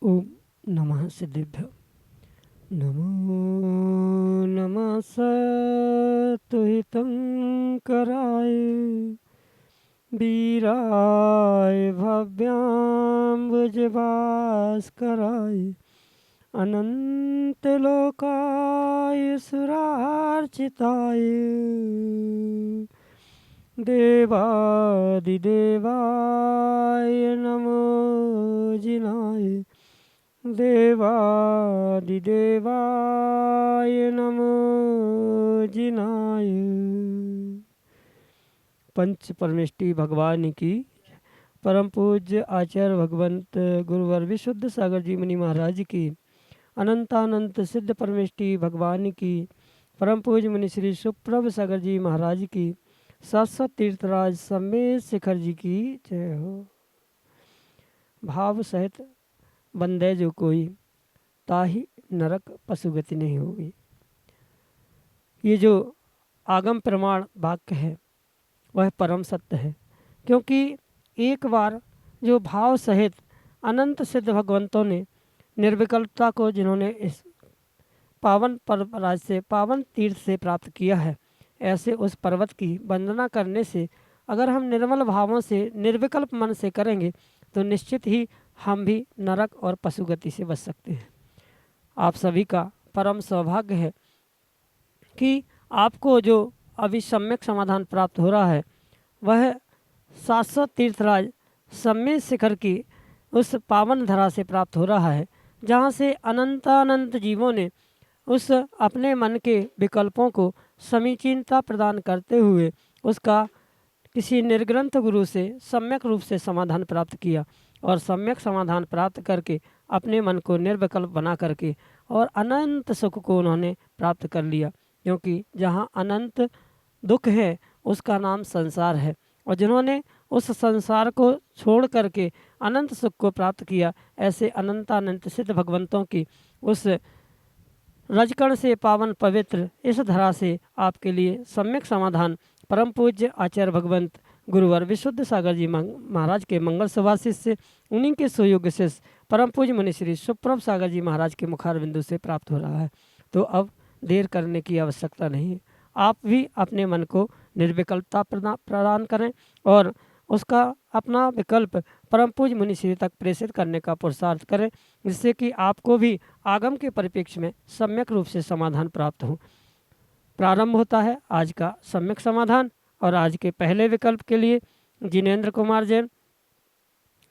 ओम नमः सिद्धेभ्यो। नमो नमः सतुहितं कराय वीराय भव्याम्बुजभास्कराय अनन्तलोकाय सुरार्चिताय देवादिदेवाय नमो जिनाय देवादिदेवाय नमो जिनाय। पंच परमेष्टि भगवान की परम पूज्य आचार्य भगवंत गुरुवर विशुद्ध सागर जी मुनि महाराज की अनंतानंत सिद्ध परमेष्टि भगवान की परम पूज्य मुनि श्री सुप्रभ सागर जी महाराज की शाश्वत तीर्थराज सम्मेत शिखर जी की जय हो। भाव सहित बंदे जो कोई ताही नरक पशुगति नहीं होगी। ये जो आगम प्रमाण वाक्य है वह परम सत्य है, क्योंकि एक बार जो भाव सहित अनंत सिद्ध भगवंतों ने निर्विकल्पता को जिन्होंने इस पावन पर्वराज से पावन तीर्थ से प्राप्त किया है, ऐसे उस पर्वत की वंदना करने से अगर हम निर्मल भावों से निर्विकल्प मन से करेंगे तो निश्चित ही हम भी नरक और पशुगति से बच सकते हैं। आप सभी का परम सौभाग्य है कि आपको जो अभी सम्यक समाधान प्राप्त हो रहा है वह शाश्वत तीर्थराज सम्मेत शिखर की उस पावन धरा से प्राप्त हो रहा है, जहाँ से अनंतानंत जीवों ने उस अपने मन के विकल्पों को समीचीनता प्रदान करते हुए उसका किसी निर्ग्रंथ गुरु से सम्यक रूप से समाधान प्राप्त किया और सम्यक समाधान प्राप्त करके अपने मन को निर्विकल्प बना करके और अनंत सुख को उन्होंने प्राप्त कर लिया। क्योंकि जहाँ अनंत दुख है उसका नाम संसार है, और जिन्होंने उस संसार को छोड़ करके अनंत सुख को प्राप्त किया, ऐसे अनंतानंत सिद्ध भगवंतों की उस रजकण से पावन पवित्र इस धरा से आपके लिए सम्यक समाधान परम पूज्य आचार्य भगवंत गुरुवर विशुद्ध सागर जी महाराज के मंगल सुभाषिष से उन्हीं के सुयोग्य से परम पूज्य मुनि श्री सुप्रभ सागर जी महाराज के मुखार बिंदु से प्राप्त हो रहा है। तो अब देर करने की आवश्यकता नहीं है। आप भी अपने मन को निर्विकल्पता प्रदान करें और उसका अपना विकल्प परम पूज्य मुनि श्री तक प्रेषित करने का पुरुषार्थ करें, जिससे कि आपको भी आगम के परिप्रेक्ष्य में सम्यक रूप से समाधान प्राप्त हो। प्रारंभ होता है आज का सम्यक समाधान। और आज के पहले विकल्प के लिए जिनेन्द्र कुमार जैन,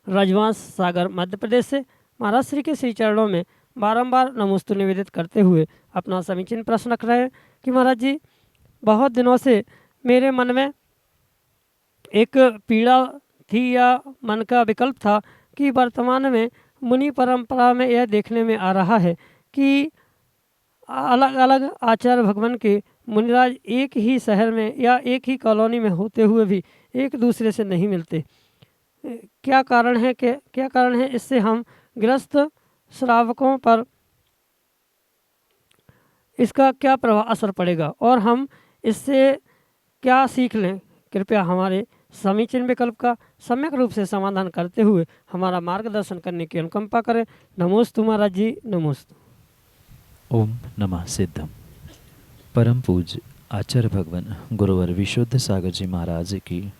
रजवांश सागर मध्य प्रदेश से महाराज श्री के श्री चरणों में बारंबार नमोस्तु निवेदित करते हुए अपना समीचीन प्रश्न रख रहे हैं कि महाराज जी, बहुत दिनों से मेरे मन में एक पीड़ा थी या मन का विकल्प था कि वर्तमान में मुनि परंपरा में यह देखने में आ रहा है कि अलग अलग आचार्य भगवान के मुनिराज एक ही शहर में या एक ही कॉलोनी में होते हुए भी एक दूसरे से नहीं मिलते। क्या कारण है क्या कारण है इससे हम गृहस्थ श्रावकों पर इसका क्या प्रभाव असर पड़ेगा और हम इससे क्या सीख लें? कृपया हमारे समीचीन विकल्प का सम्यक रूप से समाधान करते हुए हमारा मार्गदर्शन करने की अनुकंपा करें। नमोस्तु महाराज जी, नमोस्तु। ओम नमः सिद्धम। परम पूज्य आचार्य भगवान गुरुवर विशुद्ध सागर जी महाराज की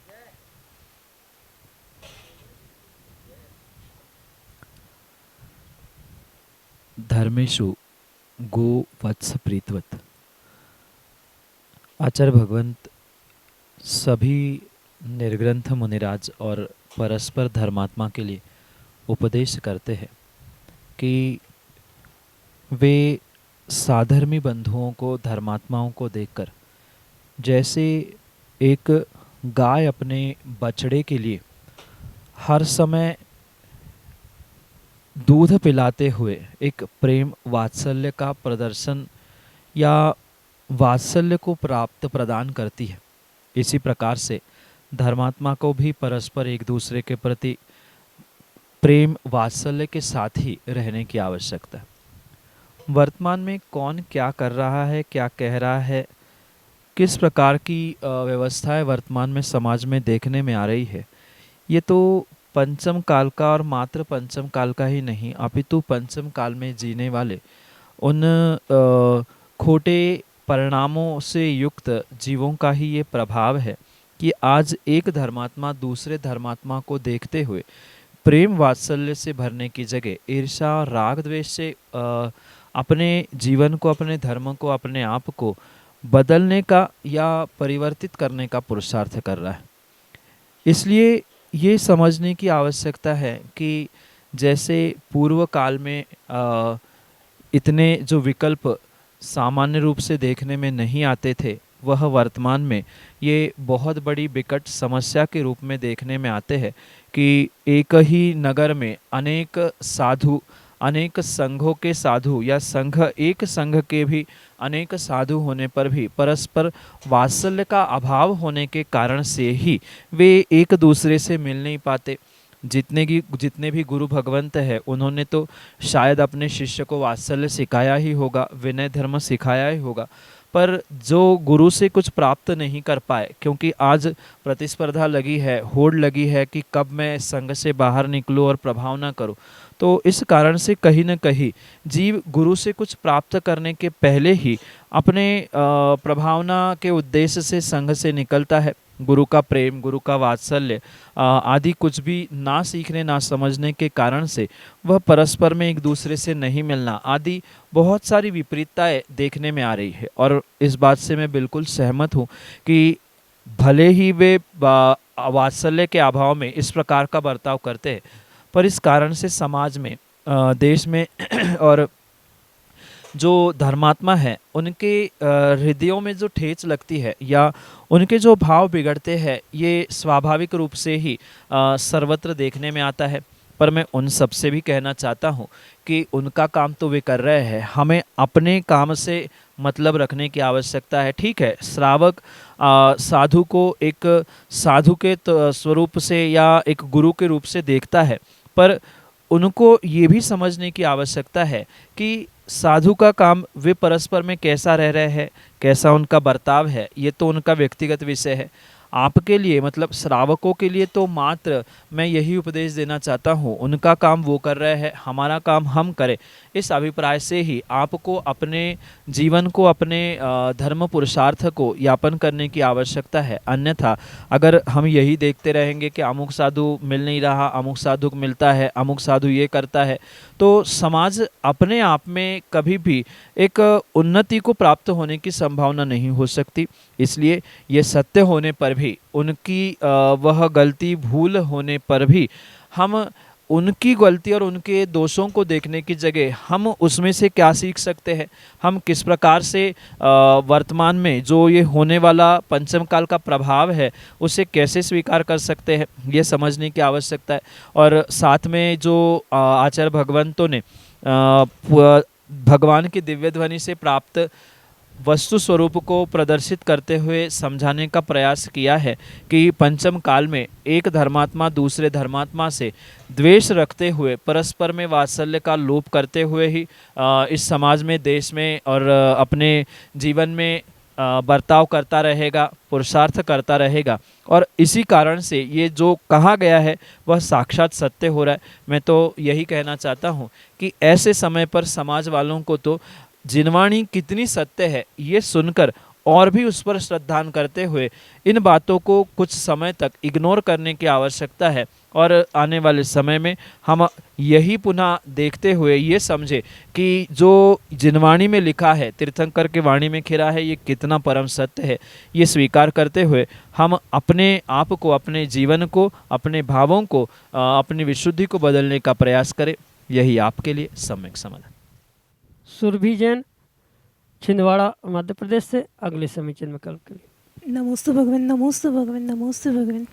धर्मेशु गो वत्स प्रीतवत। आचार्य भगवंत सभी निर्ग्रंथ मुनिराज और परस्पर धर्मात्मा के लिए उपदेश करते हैं कि वे साधर्मी बंधुओं को, धर्मात्माओं को देखकर जैसे एक गाय अपने बछड़े के लिए हर समय दूध पिलाते हुए एक प्रेम वात्सल्य का प्रदर्शन या वात्सल्य को प्राप्त प्रदान करती है, इसी प्रकार से धर्मात्मा को भी परस्पर एक दूसरे के प्रति प्रेम वात्सल्य के साथ ही रहने की आवश्यकता है। वर्तमान में कौन क्या कर रहा है, क्या कह रहा है, किस प्रकार की व्यवस्थाएं वर्तमान में समाज में देखने में आ रही है, ये तो पंचम काल का और मात्र पंचम काल का ही नहीं अपितु पंचम काल में जीने वाले उन खोटे परिणामों से युक्त जीवों का ही ये प्रभाव है कि आज एक धर्मात्मा दूसरे धर्मात्मा को देखते हुए प्रेम वात्सल्य से भरने की जगह ईर्ष्या राग द्वेष से अपने जीवन को, अपने धर्म को, अपने आप को बदलने का या परिवर्तित करने का पुरुषार्थ कर रहा है। इसलिए ये समझने की आवश्यकता है कि जैसे पूर्व काल में इतने जो विकल्प सामान्य रूप से देखने में नहीं आते थे, वह वर्तमान में ये बहुत बड़ी विकट समस्या के रूप में देखने में आते हैं कि एक ही नगर में अनेक साधु, अनेक संघों के साधु या संघ, एक संघ के भी अनेक साधु होने पर भी परस्पर वात्सल्य का अभाव होने के कारण से ही वे एक दूसरे से मिल नहीं पाते। जितने भी गुरु भगवंत है, उन्होंने तो शायद अपने शिष्य को वात्सल्य सिखाया ही होगा, विनय धर्म सिखाया ही होगा, पर जो गुरु से कुछ प्राप्त नहीं कर पाए, क्योंकि आज प्रतिस्पर्धा लगी है, होड़ लगी है कि कब मैं संघ से बाहर निकलूं और प्रभाव ना करूं, तो इस कारण से कहीं न कहीं जीव गुरु से कुछ प्राप्त करने के पहले ही अपने प्रभावना के उद्देश्य से संघ से निकलता है। गुरु का प्रेम, गुरु का वात्सल्य आदि कुछ भी ना सीखने ना समझने के कारण से वह परस्पर में एक दूसरे से नहीं मिलना आदि बहुत सारी विपरीतताएं देखने में आ रही है। और इस बात से मैं बिल्कुल सहमत हूँ कि भले ही वे वात्सल्य के अभाव में इस प्रकार का बर्ताव करते हैं, पर इस कारण से समाज में, देश में और जो धर्मात्मा है उनके हृदयों में जो ठेच लगती है या उनके जो भाव बिगड़ते हैं, ये स्वाभाविक रूप से ही सर्वत्र देखने में आता है। पर मैं उन सब से भी कहना चाहता हूँ कि उनका काम तो वे कर रहे हैं, हमें अपने काम से मतलब रखने की आवश्यकता है। ठीक है, श्रावक साधु को एक साधु के स्वरूप से या एक गुरु के रूप से देखता है, पर उनको ये भी समझने की आवश्यकता है कि साधु का काम वे परस्पर में कैसा रह रहे हैं, कैसा उनका बर्ताव है, ये तो उनका व्यक्तिगत विषय है। आपके लिए, मतलब श्रावकों के लिए तो मात्र मैं यही उपदेश देना चाहता हूँ, उनका काम वो कर रहे हैं, हमारा काम हम करें, इस अभिप्राय से ही आपको अपने जीवन को, अपने धर्म पुरुषार्थ को यापन करने की आवश्यकता है। अन्यथा अगर हम यही देखते रहेंगे कि अमुक साधु मिल नहीं रहा, अमुक साधु मिलता है, अमुक साधु ये करता है, तो समाज अपने आप में कभी भी एक उन्नति को प्राप्त होने की संभावना नहीं हो सकती। इसलिए ये सत्य होने पर भी, उनकी वह गलती भूल होने पर भी हम उनकी गलती और उनके दोषों को देखने की जगह हम उसमें से क्या सीख सकते हैं, हम किस प्रकार से वर्तमान में जो ये होने वाला पंचम काल का प्रभाव है उसे कैसे स्वीकार कर सकते हैं, ये समझने की आवश्यकता है। और साथ में जो आचार्य भगवंतों ने भगवान की दिव्य ध्वनि से प्राप्त वस्तु स्वरूप को प्रदर्शित करते हुए समझाने का प्रयास किया है कि पंचम काल में एक धर्मात्मा दूसरे धर्मात्मा से द्वेष रखते हुए, परस्पर में वात्सल्य का लोप करते हुए ही इस समाज में, देश में और अपने जीवन में बर्ताव करता रहेगा, पुरुषार्थ करता रहेगा। और इसी कारण से ये जो कहा गया है वह साक्षात सत्य हो रहा है। मैं तो यही कहना चाहता हूँ कि ऐसे समय पर समाज वालों को तो जिनवाणी कितनी सत्य है ये सुनकर और भी उस पर श्रद्धान करते हुए इन बातों को कुछ समय तक इग्नोर करने की आवश्यकता है। और आने वाले समय में हम यही पुनः देखते हुए ये समझे कि जो जिनवाणी में लिखा है, तीर्थंकर के वाणी में खिरा है, ये कितना परम सत्य है, ये स्वीकार करते हुए हम अपने आप को, अपने जीवन को, अपने भावों को, अपनी विशुद्धि को बदलने का प्रयास करें। यही आपके लिए सम्यक समाधान। सुरभि जैन, छिंदवाड़ा, मध्य प्रदेश से। अगले समीचन में कल के लिए नमोस्तु भगवान, नमोस्तु भगवान, नमोस्तु भगवान।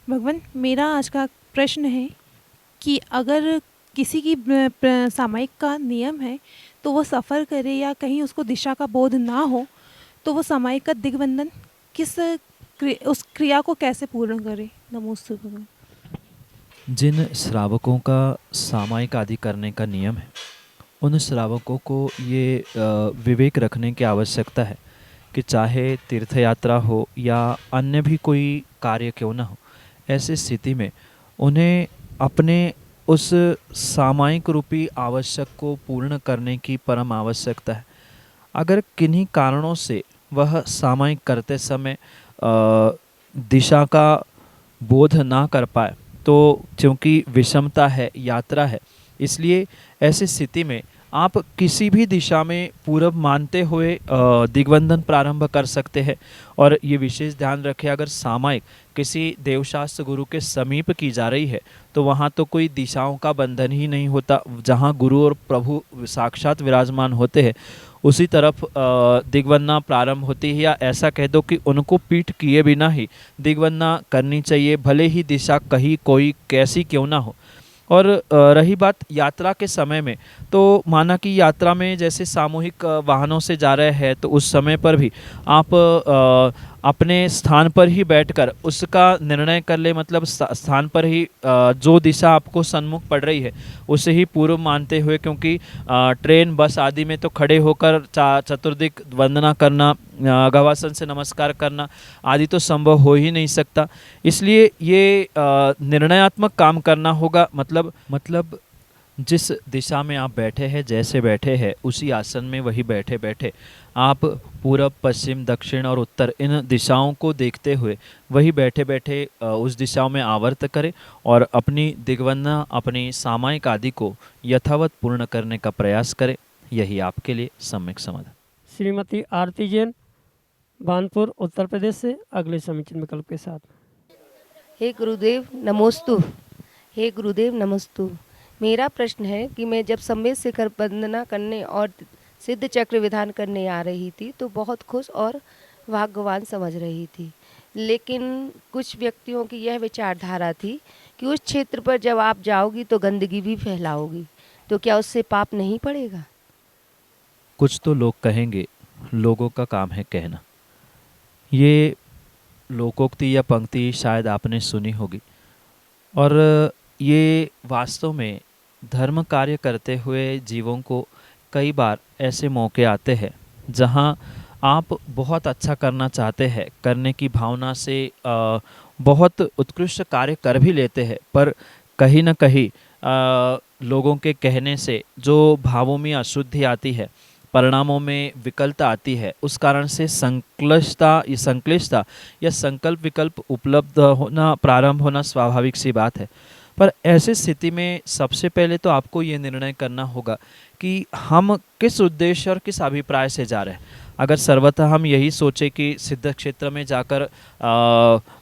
भगवान, मेरा आज का प्रश्न है कि अगर किसी की सामायिक का नियम है तो वो सफ़र करे या कहीं उसको दिशा का बोध ना हो तो वो सामायिक का दिग्बंधन उस क्रिया को कैसे पूर्ण करे? नमोस्तु भगवान। जिन श्रावकों का सामायिक आदि करने का नियम है, उन श्रावकों को ये विवेक रखने की आवश्यकता है कि चाहे तीर्थ यात्रा हो या अन्य भी कोई कार्य क्यों ना हो, ऐसी स्थिति में उन्हें अपने उस सामायिक रूपी आवश्यक को पूर्ण करने की परम आवश्यकता है। अगर किन्हीं कारणों से वह सामायिक करते समय दिशा का बोध ना कर पाए, तो क्योंकि विषमता है, यात्रा है, इसलिए ऐसी स्थिति में आप किसी भी दिशा में पूरब मानते हुए दिग्बंधन प्रारंभ कर सकते हैं। और ये विशेष ध्यान रखें, अगर सामायिक किसी देवशास्त्र गुरु के समीप की जा रही है तो वहाँ तो कोई दिशाओं का बंधन ही नहीं होता। जहाँ गुरु और प्रभु साक्षात विराजमान होते हैं उसी तरफ दिग्बंधना प्रारंभ होती है, या ऐसा कह दो कि उनको पीठ किए बिना ही दिग्बंधना करनी चाहिए, भले ही दिशा कहीं कोई कैसी क्यों ना हो। और रही बात यात्रा के समय में, तो माना कि यात्रा में जैसे सामूहिक वाहनों से जा रहे हैं तो उस समय पर भी आप अपने स्थान पर ही बैठकर उसका निर्णय कर ले, मतलब स्थान पर ही जो दिशा आपको सन्मुख पड़ रही है उसे ही पूर्व मानते हुए, क्योंकि ट्रेन बस आदि में तो खड़े होकर चतुर्दिक वंदना करना, गवासन से नमस्कार करना आदि तो संभव हो ही नहीं सकता। इसलिए ये निर्णयात्मक काम करना होगा। मतलब जिस दिशा में आप बैठे हैं, जैसे बैठे हैं उसी आसन में वही बैठे बैठे आप पूरब, पश्चिम, दक्षिण और उत्तर इन दिशाओं को देखते हुए वही बैठे बैठे उस दिशाओं में आवर्त करें और अपनी दिग्बंधना, अपनी सामायिक आदि को यथावत पूर्ण करने का प्रयास करें। यही आपके लिए सम्यक समाधान। श्रीमती आरती जैन, बानपुर, उत्तर प्रदेश से अगले समीचीन विकल्प के साथ। हे गुरुदेव नमोस्तु। हे गुरुदेव नमोस्तु। मेरा प्रश्न है कि मैं जब सम्यक शिखर वंदना करने और सिद्ध चक्र विधान करने आ रही थी तो बहुत खुश और भाग्यवान समझ रही थी, लेकिन कुछ व्यक्तियों की यह विचारधारा थी कि उस क्षेत्र पर जब आप जाओगी तो गंदगी भी फैलाओगी, तो क्या उससे पाप नहीं पड़ेगा? कुछ तो लोग कहेंगे, लोगों का काम है कहना। ये लोकोक्ति या पंक्ति शायद आपने सुनी होगी, और ये वास्तव में धर्म कार्य करते हुए जीवों को कई बार ऐसे मौके आते हैं जहां आप बहुत अच्छा करना चाहते हैं, करने की भावना से बहुत उत्कृष्ट कार्य कर भी लेते हैं, पर कहीं न कहीं लोगों के कहने से जो भावों में अशुद्धि आती है, परिणामों में विकलता आती है, उस कारण से संक्लिष्टता या संकल्प विकल्प उपलब्ध होना, प्रारंभ होना स्वाभाविक सी बात है। पर ऐसी स्थिति में सबसे पहले तो आपको ये निर्णय करना होगा कि हम किस उद्देश्य और किस अभिप्राय से जा रहे हैं। अगर सर्वथा हम यही सोचे कि सिद्ध क्षेत्र में जाकर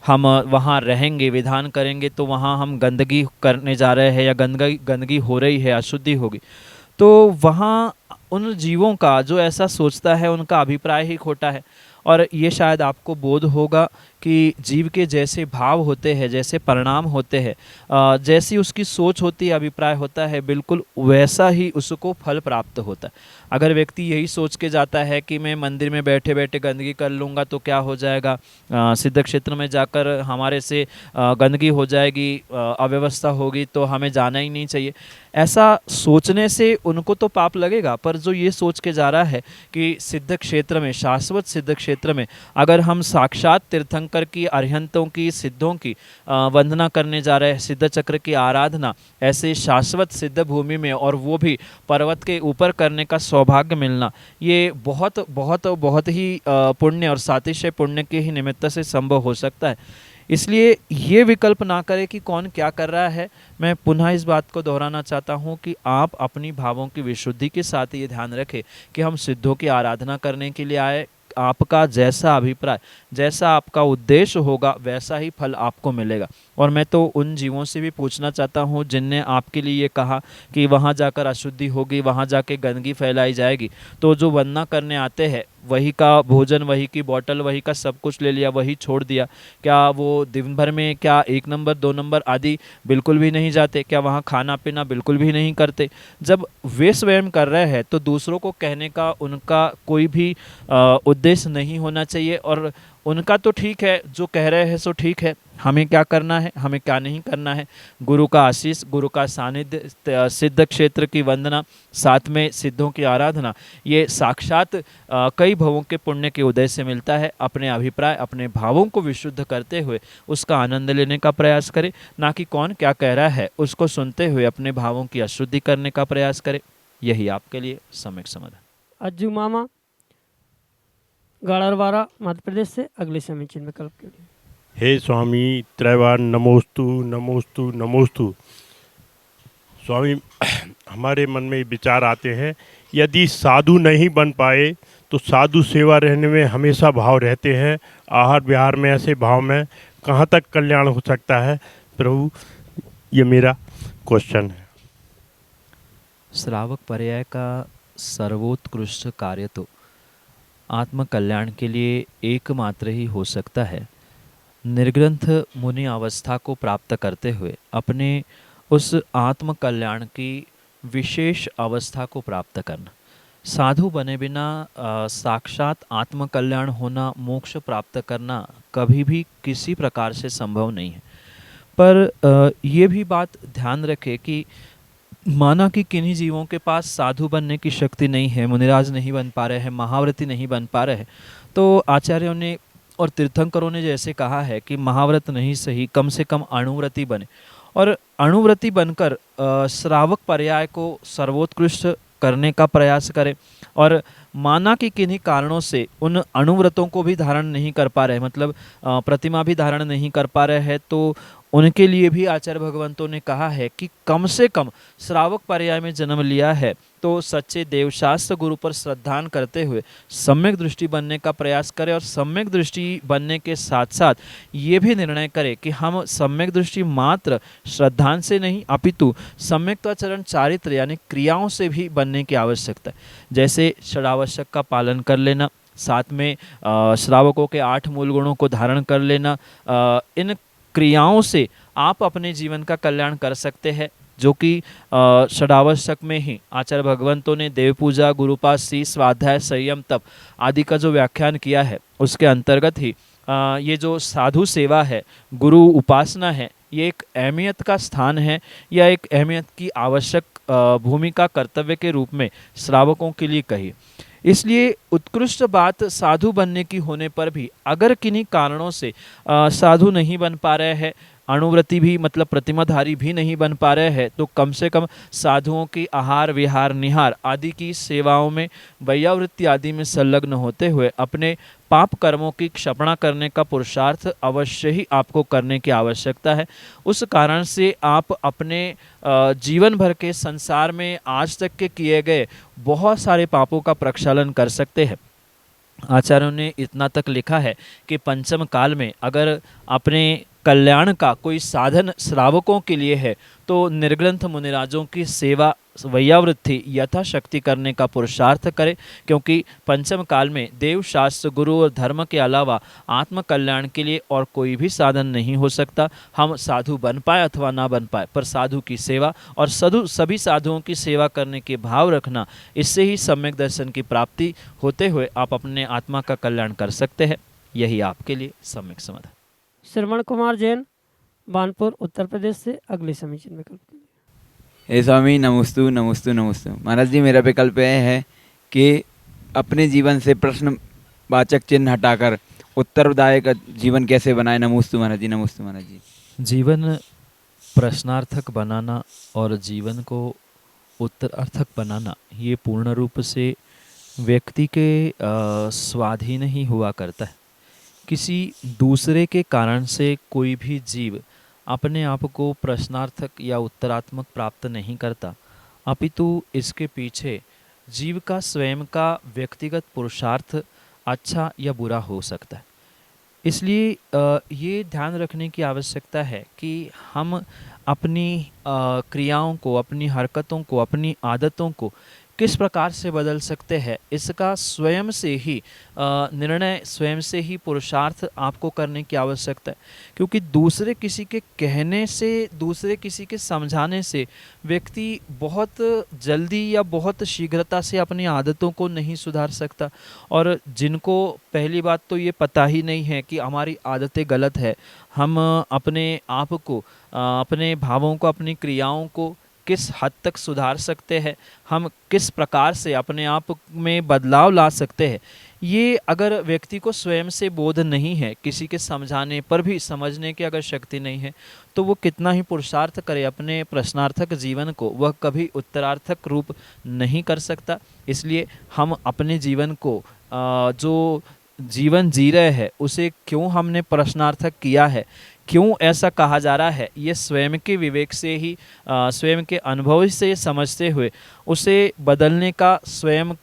हम वहाँ रहेंगे, विधान करेंगे, तो वहाँ हम गंदगी करने जा रहे हैं या गंदगी हो रही है, अशुद्धि होगी, तो वहाँ उन जीवों का जो ऐसा सोचता है उनका अभिप्राय ही खोटा है। और ये शायद आपको बोध होगा कि जीव के जैसे भाव होते हैं, जैसे परिणाम होते हैं, जैसी उसकी सोच होती है, अभिप्राय होता है, बिल्कुल वैसा ही उसको फल प्राप्त होता है। अगर व्यक्ति यही सोच के जाता है कि मैं मंदिर में बैठे बैठे गंदगी कर लूँगा तो क्या हो जाएगा, सिद्ध क्षेत्र में जाकर हमारे से गंदगी हो जाएगी, अव्यवस्था होगी, तो हमें जाना ही नहीं चाहिए, ऐसा सोचने से उनको तो पाप लगेगा। पर जो ये सोच के जा रहा है कि सिद्ध क्षेत्र में, शाश्वत सिद्ध क्षेत्र में अगर हम साक्षात तीर्थंकर की, अरिहंतों की, सिद्धों की वंदना करने जा रहे हैं, सिद्ध चक्र की आराधना ऐसे शाश्वत सिद्ध भूमि में, और वो भी पर्वत के ऊपर करने का सौभाग्य मिलना, ये बहुत बहुत बहुत ही पुण्य और सातिशय पुण्य के ही निमित्त से संभव हो सकता है। इसलिए ये विकल्प ना करें कि कौन क्या कर रहा है। मैं पुनः इस बात को दोहराना चाहता हूँ कि आप अपनी भावों की विशुद्धि के साथ ये ध्यान रखें कि हम सिद्धों की आराधना करने के लिए आए। आपका जैसा अभिप्राय, जैसा आपका उद्देश्य होगा, वैसा ही फल आपको मिलेगा। और मैं तो उन जीवों से भी पूछना चाहता हूँ जिनने आपके लिए ये कहा कि वहाँ जाकर अशुद्धि होगी, वहाँ जाके गंदगी फैलाई जाएगी, तो जो वंदना करने आते हैं वही का भोजन, वही की बोतल, वही का सब कुछ ले लिया, वही छोड़ दिया, क्या वो दिन भर में क्या 1 नंबर 2 नंबर आदि बिल्कुल भी नहीं जाते? क्या वहाँ खाना पीना बिल्कुल भी नहीं करते? जब वे स्वयं कर रहे हैं तो दूसरों को कहने का उनका कोई भी उद्देश्य नहीं होना चाहिए। और उनका तो ठीक है, जो कह रहे हैं सो ठीक है, हमें क्या करना है, हमें क्या नहीं करना है। गुरु का आशीष, गुरु का सानिध्य, सिद्ध क्षेत्र की वंदना, साथ में सिद्धों की आराधना, ये साक्षात कई भवों के पुण्य के उदय से मिलता है। अपने अभिप्राय, अपने भावों को विशुद्ध करते हुए उसका आनंद लेने का प्रयास करें, ना कि कौन क्या कह रहा है उसको सुनते हुए अपने भावों की अशुद्धि करने का प्रयास करें। यही आपके लिए सम्यक समाधान। अज्जू मामा गाड़रवाड़ा मध्य प्रदेश से अगले समीचीन विकल्प के लिए। हे स्वामी त्रैवान नमोस्तु नमोस्तु नमोस्तु। स्वामी, हमारे मन में विचार आते हैं, यदि साधु नहीं बन पाए तो साधु सेवा रहने में हमेशा भाव रहते हैं, आहार विहार में ऐसे भाव में कहाँ तक कल्याण हो सकता है प्रभु? ये मेरा क्वेश्चन है। श्रावक पर्याय का सर्वोत्कृष्ट कार्य तो आत्म कल्याण के लिए एकमात्र ही हो सकता है, निर्ग्रंथ मुनि अवस्था को प्राप्त करते हुए अपने उस आत्म कल्याण की विशेष अवस्था को प्राप्त करना। साधु बने बिना साक्षात आत्म कल्याण होना, मोक्ष प्राप्त करना कभी भी किसी प्रकार से संभव नहीं है। पर ये भी बात ध्यान रखें कि माना कि किन्हीं जीवों के पास साधु बनने की शक्ति नहीं है, मुनिराज नहीं बन पा रहे हैं, महाव्रती नहीं बन पा रहे हैं, तो आचार्यों ने और तीर्थंकरों ने जैसे कहा है कि महाव्रत नहीं सही, कम से कम अणुव्रती बने, और अणुव्रती बनकर श्रावक पर्याय को सर्वोत्कृष्ट करने का प्रयास करें। और माना कि किन्हीं कारणों से उन अणुव्रतों को भी धारण नहीं कर पा रहे, मतलब प्रतिमा भी धारण नहीं कर पा रहे हैं, तो उनके लिए भी आचार्य भगवंतों ने कहा है कि कम से कम श्रावक पर्याय में जन्म लिया है तो सच्चे देवशास्त्र गुरु पर श्रद्धान करते हुए सम्यक दृष्टि बनने का प्रयास करें। और सम्यक दृष्टि बनने के साथ साथ ये भी निर्णय करें कि हम सम्यक दृष्टि मात्र श्रद्धान से नहीं अपितु सम्यक्ताचरण चारित्र यानी क्रियाओं से भी बनने की आवश्यकता है। जैसे षडावश्यक का पालन कर लेना, साथ में श्रावकों के 8 मूल गुणों को धारण कर लेना, इन क्रियाओं से आप अपने जीवन का कल्याण कर सकते हैं, जो कि षडावश्यक में ही आचार्य भगवंतों ने देव पूजा, गुरुपासी, स्वाध्याय, संयम, तप आदि का जो व्याख्यान किया है उसके अंतर्गत ही ये जो साधु सेवा है, गुरु उपासना है, ये एक अहमियत का स्थान है या एक अहमियत की आवश्यक भूमिका कर्तव्य के रूप में श्रावकों के लिए कही। इसलिए उत्कृष्ट बात साधु बनने की होने पर भी अगर किन्हीं कारणों से साधु नहीं बन पा रहे हैं, अणुव्रती भी मतलब प्रतिमाधारी भी नहीं बन पा रहे हैं, तो कम से कम साधुओं की आहार विहार निहार आदि की सेवाओं में, वैयावृत्ति आदि में संलग्न होते हुए अपने पाप कर्मों की क्षपणा करने का पुरुषार्थ अवश्य ही आपको करने की आवश्यकता है। उस कारण से आप अपने जीवन भर के संसार में आज तक के किए गए बहुत सारे पापों का प्रक्षालन कर सकते हैं। आचार्यों ने इतना तक लिखा है कि पंचम काल में अगर अपने कल्याण का कोई साधन श्रावकों के लिए है तो निर्ग्रंथ मुनिराजों की सेवा वैयावृत्ति यथाशक्ति करने का पुरुषार्थ करें, क्योंकि पंचम काल में देव शास्त्र गुरु और धर्म के अलावा आत्म कल्याण के लिए और कोई भी साधन नहीं हो सकता। हम साधु बन पाए अथवा ना बन पाए, पर साधु की सेवा और सभी साधुओं की सेवा करने के भाव रखना, इससे ही सम्यक दर्शन की प्राप्ति होते हुए आप अपने आत्मा का कल्याण कर सकते हैं। यही आपके लिए सम्यक समाधान। श्रवण कुमार जैन बानपुर उत्तर प्रदेश से अगले समीचीन विकल्प के लिए। हे स्वामी नमोस्तु नमोस्तु नमोस्तु। महाराज जी, मेरा विकल्प यह है कि अपने जीवन से प्रश्नवाचक चिन्ह हटाकर उत्तरदायक जीवन कैसे बनाए। नमोस्तु महाराज जी, नमोस्तु महाराज जी। जीवन प्रश्नार्थक बनाना और जीवन को उत्तरार्थक बनाना, ये पूर्ण रूप से व्यक्ति के स्वाधीन ही हुआ करता है। किसी दूसरे के कारण से कोई भी जीव अपने आप को प्रश्नार्थक या उत्तरात्मक प्राप्त नहीं करता, अपितु इसके पीछे जीव का स्वयं का व्यक्तिगत पुरुषार्थ अच्छा या बुरा हो सकता है। इसलिए ये ध्यान रखने की आवश्यकता है कि हम अपनी क्रियाओं को, अपनी हरकतों को, अपनी आदतों को किस प्रकार से बदल सकते हैं, इसका स्वयं से ही निर्णय, स्वयं से ही पुरुषार्थ आपको करने की आवश्यकता है। क्योंकि दूसरे किसी के कहने से, दूसरे किसी के समझाने से व्यक्ति बहुत जल्दी या बहुत शीघ्रता से अपनी आदतों को नहीं सुधार सकता। और जिनको पहली बात तो ये पता ही नहीं है कि हमारी आदतें गलत है, हम अपने आप को, अपने भावों को, अपनी क्रियाओं को किस हद तक सुधार सकते हैं, हम किस प्रकार से अपने आप में बदलाव ला सकते हैं, ये अगर व्यक्ति को स्वयं से बोध नहीं है, किसी के समझाने पर भी समझने की अगर शक्ति नहीं है, तो वो कितना ही पुरुषार्थ करे अपने प्रश्नार्थक जीवन को, वह कभी उत्तरार्थक रूप नहीं कर सकता। इसलिए हम अपने जीवन को जो जीवन जी रहे हैं उसे क्यों हमने प्रश्नार्थक किया है, क्यों ऐसा कहा जा रहा है, ये स्वयं के विवेक से ही, स्वयं के अनुभव से समझते हुए उसे बदलने का स्वयं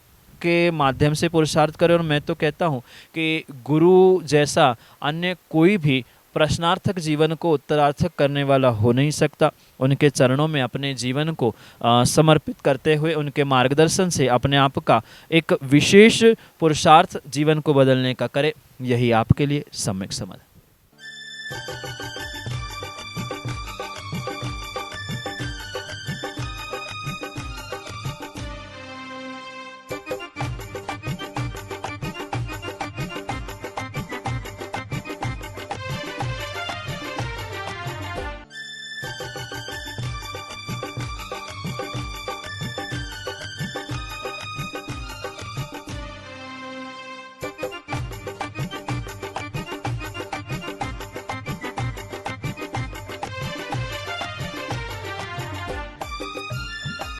के माध्यम से पुरुषार्थ करें। और मैं तो कहता हूँ कि गुरु जैसा अन्य कोई भी प्रश्नार्थक जीवन को उत्तरार्थक करने वाला हो नहीं सकता। उनके चरणों में अपने जीवन को समर्पित करते हुए, उनके मार्गदर्शन से अपने आप का एक विशेष पुरुषार्थ जीवन को बदलने का करें, यही आपके लिए सम्यक समझ।